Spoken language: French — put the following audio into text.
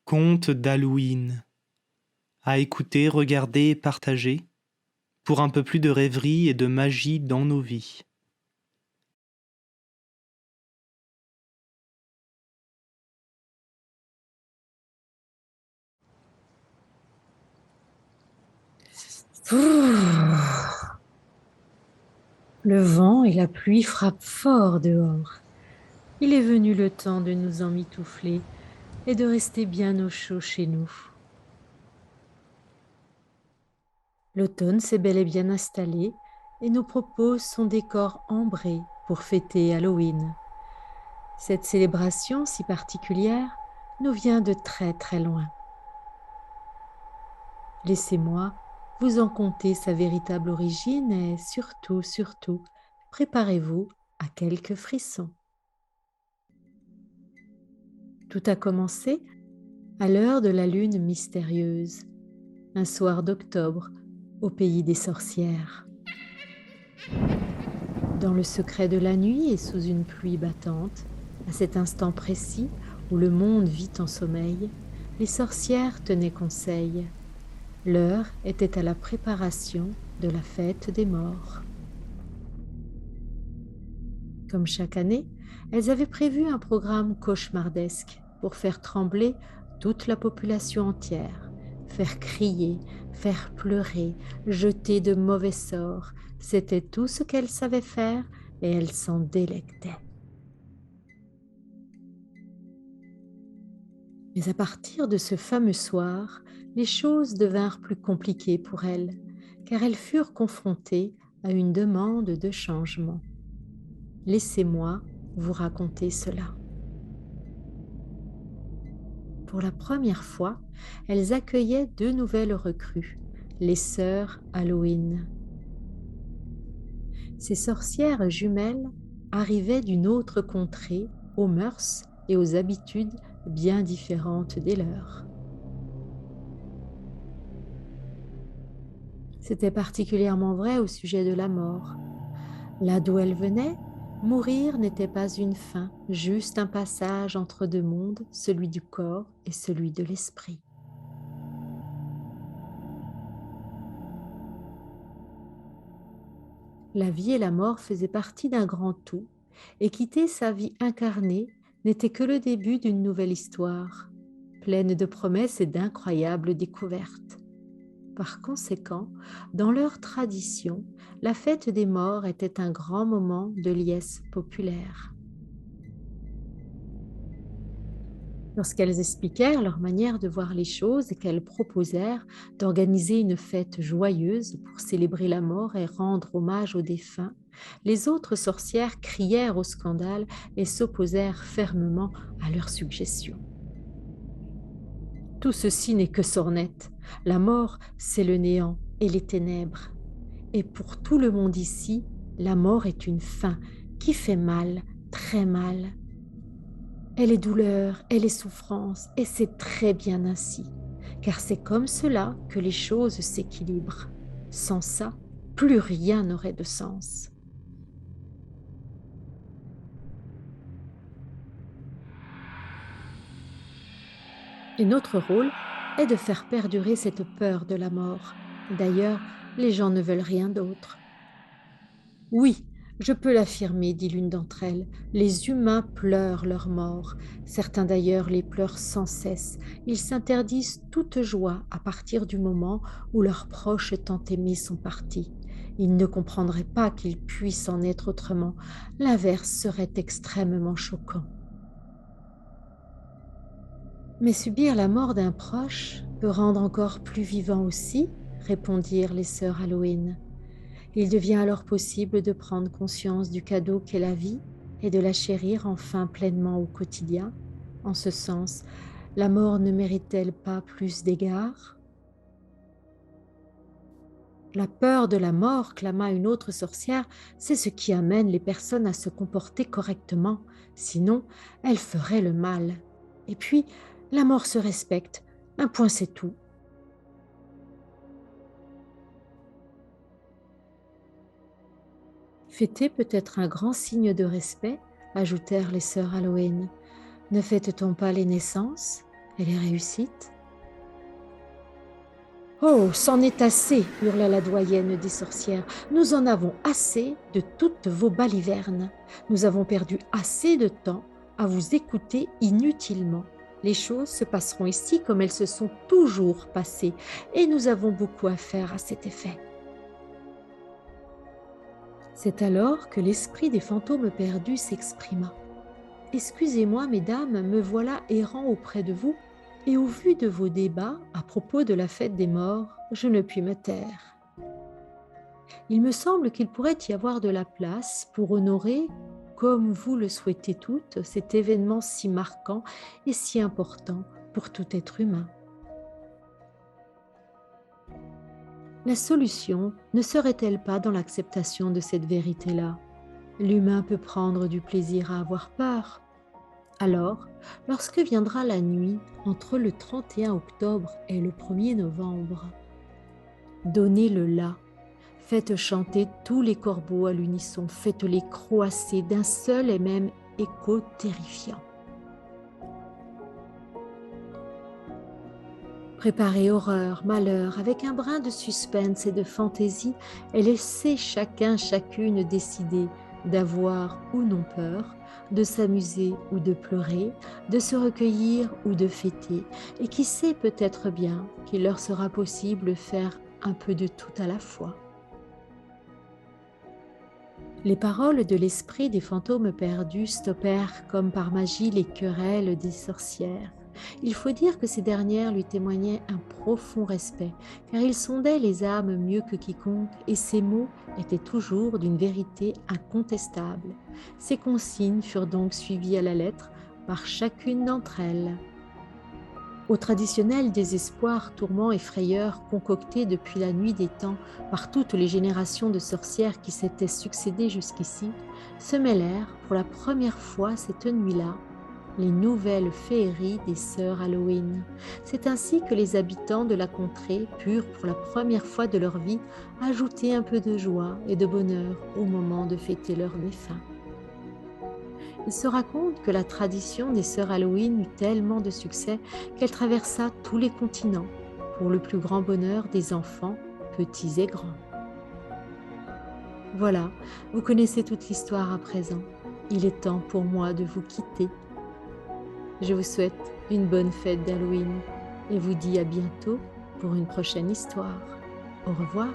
Conte d'Halloween. À écouter, regarder et partager, pour un peu plus de rêverie et de magie dans nos vies. Le vent et la pluie frappent fort dehors. Il est venu le temps de nous emmitoufler et de rester bien au chaud chez nous. L'automne s'est bel et bien installé et nous propose son décor ambré pour fêter Halloween. Cette célébration si particulière nous vient de très très loin. Laissez-moi vous en conter sa véritable origine et surtout, préparez-vous à quelques frissons. Tout a commencé à l'heure de la lune mystérieuse, un soir d'octobre au pays des sorcières. Dans le secret de la nuit et sous une pluie battante, à cet instant précis où le monde vit en sommeil, les sorcières tenaient conseil. L'heure était à la préparation de la fête des morts. Comme chaque année, elles avaient prévu un programme cauchemardesque pour faire trembler toute la population entière, faire crier, faire pleurer, jeter de mauvais sorts. C'était tout ce qu'elles savaient faire et elles s'en délectaient. Mais à partir de ce fameux soir, les choses devinrent plus compliquées pour elles, car elles furent confrontées à une demande de changement. Laissez-moi vous raconter cela. Pour la première fois, elles accueillaient deux nouvelles recrues, les sœurs Halloween. Ces sorcières jumelles arrivaient d'une autre contrée, aux mœurs et aux habitudes bien différentes des leurs. C'était particulièrement vrai au sujet de la mort. Là d'où elles venaient, mourir n'était pas une fin, juste un passage entre deux mondes, celui du corps et celui de l'esprit. La vie et la mort faisaient partie d'un grand tout, et quitter sa vie incarnée n'était que le début d'une nouvelle histoire, pleine de promesses et d'incroyables découvertes. Par conséquent, dans leur tradition, la fête des morts était un grand moment de liesse populaire. Lorsqu'elles expliquèrent leur manière de voir les choses et qu'elles proposèrent d'organiser une fête joyeuse pour célébrer la mort et rendre hommage aux défunts, les autres sorcières crièrent au scandale et s'opposèrent fermement à leurs suggestions. Tout ceci n'est que sornette. La mort, c'est le néant et les ténèbres. Et pour tout le monde ici, la mort est une fin qui fait mal, très mal. Elle est douleur, elle est souffrance, et c'est très bien ainsi, car c'est comme cela que les choses s'équilibrent. Sans ça, plus rien n'aurait de sens. Et notre rôle est de faire perdurer cette peur de la mort. D'ailleurs, les gens ne veulent rien d'autre. Oui, je peux l'affirmer, dit l'une d'entre elles, les humains pleurent leur mort. Certains d'ailleurs les pleurent sans cesse. Ils s'interdisent toute joie à partir du moment où leurs proches tant aimés sont partis. Ils ne comprendraient pas qu'il puisse en être autrement. L'inverse serait extrêmement choquant. Mais subir la mort d'un proche peut rendre encore plus vivant aussi, répondirent les sœurs Halloween. Il devient alors possible de prendre conscience du cadeau qu'est la vie et de la chérir enfin pleinement au quotidien. En ce sens, la mort ne mérite-t-elle pas plus d'égards? La peur de la mort, clama une autre sorcière, c'est ce qui amène les personnes à se comporter correctement. Sinon, elles feraient le mal. Et puis, la mort se respecte. Un point, c'est tout. Fêter peut être un grand signe de respect, ajoutèrent les sœurs Halloween. Ne fête-t-on pas les naissances? Et les réussites? Oh, c'en est assez, hurla la doyenne des sorcières. Nous en avons assez de toutes vos balivernes. Nous avons perdu assez de temps à vous écouter inutilement. Les choses se passeront ici comme elles se sont toujours passées, et nous avons beaucoup à faire à cet effet. C'est alors que l'esprit des fantômes perdus s'exprima. Excusez-moi, mesdames, me voilà errant auprès de vous, et au vu de vos débats à propos de la fête des morts, je ne puis me taire. Il me semble qu'il pourrait y avoir de la place pour honorer, comme vous le souhaitez toutes, cet événement si marquant et si important pour tout être humain. La solution ne serait-elle pas dans l'acceptation de cette vérité-là? L'humain peut prendre du plaisir à avoir peur. Alors, lorsque viendra la nuit entre le 31 octobre et le 1er novembre, donnez-le là. Faites chanter tous les corbeaux à l'unisson, faites-les croasser d'un seul et même écho terrifiant. Préparez horreur, malheur, avec un brin de suspense et de fantaisie, et laissez chacune décider d'avoir ou non peur, de s'amuser ou de pleurer, de se recueillir ou de fêter, et qui sait peut-être bien qu'il leur sera possible de faire un peu de tout à la fois. Les paroles de l'esprit des fantômes perdus stoppèrent comme par magie les querelles des sorcières. Il faut dire que ces dernières lui témoignaient un profond respect, car il sondait les âmes mieux que quiconque, et ses mots étaient toujours d'une vérité incontestable. Ces consignes furent donc suivies à la lettre par chacune d'entre elles. Au traditionnel désespoir, tourment et frayeur concoctés depuis la nuit des temps par toutes les générations de sorcières qui s'étaient succédées jusqu'ici, se mêlèrent pour la première fois cette nuit-là les nouvelles féeries des sœurs Halloween. C'est ainsi que les habitants de la contrée purent pour la première fois de leur vie ajouter un peu de joie et de bonheur au moment de fêter leurs défunts. Il se raconte que la tradition des sœurs Halloween eut tellement de succès qu'elle traversa tous les continents, pour le plus grand bonheur des enfants, petits et grands. Voilà, vous connaissez toute l'histoire à présent. Il est temps pour moi de vous quitter. Je vous souhaite une bonne fête d'Halloween et vous dis à bientôt pour une prochaine histoire. Au revoir.